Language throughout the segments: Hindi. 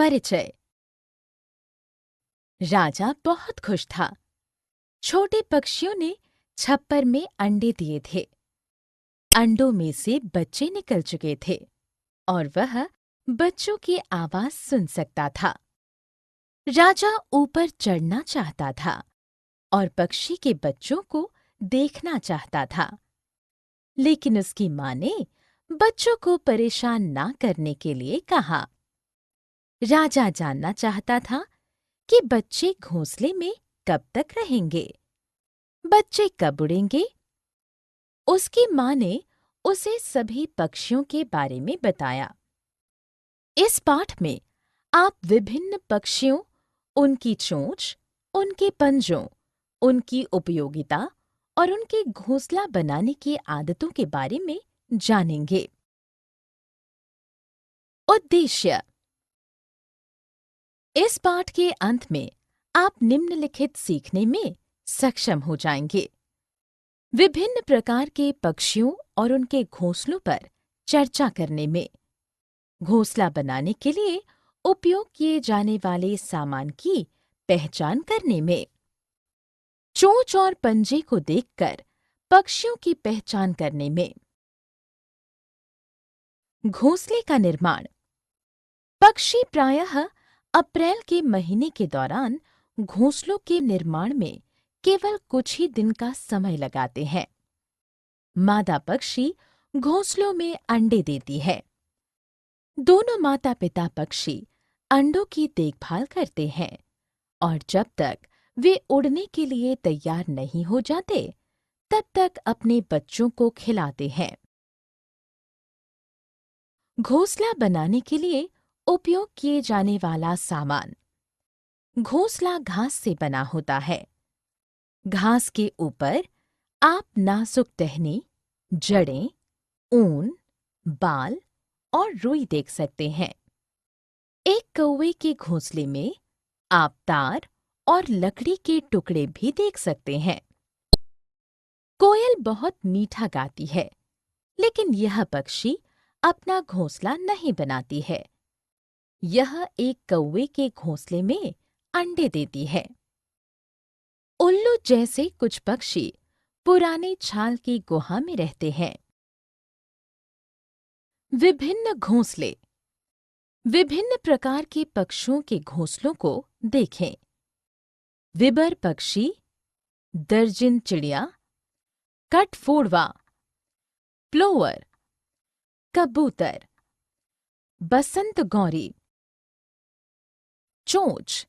परिचय। राजा बहुत खुश था। छोटे पक्षियों ने छप्पर में अंडे दिए थे। अंडों में से बच्चे निकल चुके थे और वह बच्चों की आवाज सुन सकता था। राजा ऊपर चढ़ना चाहता था और पक्षी के बच्चों को देखना चाहता था, लेकिन उसकी माँ ने बच्चों को परेशान ना करने के लिए कहा। राजा जानना चाहता था कि बच्चे घोंसले में कब तक रहेंगे, बच्चे कब उड़ेंगे। उसकी माँ ने उसे सभी पक्षियों के बारे में बताया। इस पाठ में आप विभिन्न पक्षियों, उनकी चोंच, उनके पंजों, उनकी उपयोगिता और उनके घोंसला बनाने की आदतों के बारे में जानेंगे। उद्देश्य। इस पाठ के अंत में आप निम्नलिखित सीखने में सक्षम हो जाएंगे। विभिन्न प्रकार के पक्षियों और उनके घोंसलों पर चर्चा करने में, घोंसला बनाने के लिए उपयोग किए जाने वाले सामान की पहचान करने में, चोंच और पंजे को देखकर पक्षियों की पहचान करने में। घोंसले का निर्माण। पक्षी प्रायः अप्रैल के महीने के दौरान घोंसलों के निर्माण में केवल कुछ ही दिन का समय लगाते हैं। मादा पक्षी घोंसलों में अंडे देती है। दोनों माता पिता पक्षी अंडों की देखभाल करते हैं और जब तक वे उड़ने के लिए तैयार नहीं हो जाते, तब तक अपने बच्चों को खिलाते हैं। घोंसला बनाने के लिए उपयोग किए जाने वाला सामान। घोंसला घास से बना होता है। घास के ऊपर आप नाजुक टहनी, जड़ें, ऊन, बाल और रुई देख सकते हैं। एक कौवे के घोंसले में आप तार और लकड़ी के टुकड़े भी देख सकते हैं। कोयल बहुत मीठा गाती है, लेकिन यह पक्षी अपना घोंसला नहीं बनाती है। यह एक कौवे के घोंसले में अंडे देती है। उल्लू जैसे कुछ पक्षी पुराने छाल की गुहा में रहते हैं। विभिन्न घोंसले। विभिन्न प्रकार के पक्षियों के घोंसलों को देखें। विबर पक्षी, दर्जिन चिड़िया, कठफोड़वा, प्लोवर, कबूतर, बसंत गौरी। चोंच।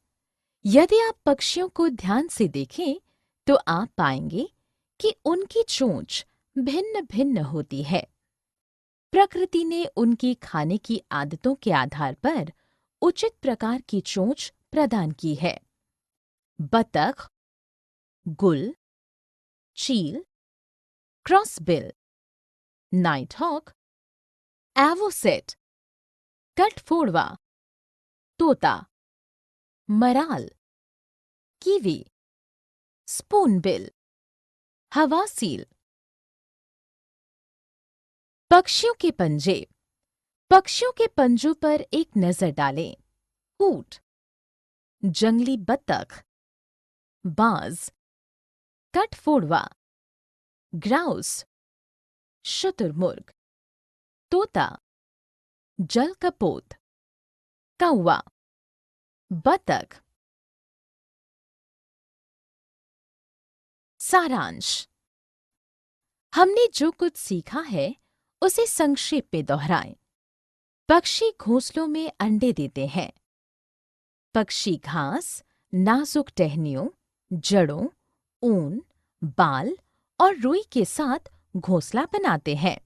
यदि आप पक्षियों को ध्यान से देखें तो आप पाएंगे कि उनकी चोंच भिन्न भिन्न होती है। प्रकृति ने उनकी खाने की आदतों के आधार पर उचित प्रकार की चोंच प्रदान की है। बतख, गुल, चील, क्रॉसबिल, नाइटहॉक, एवोसेट, कठफोड़वा, तोता, मराल, कीवी, स्पूनबिल, हवासील। पक्षियों के पंजे। पक्षियों के पंजों पर एक नजर डालें। ऊंट, जंगली बत्तख, बाज, कठफोड़वा, ग्राउस, शुतुरमुर्ग, तोता, जलकपोत, कौवा, बतख। सारांश। हमने जो कुछ सीखा है उसे संक्षेप में दोहराएं। पक्षी घोंसलों में अंडे देते हैं। पक्षी घास, नाजुक टहनियों, जड़ों, ऊन, बाल और रुई के साथ घोंसला बनाते हैं।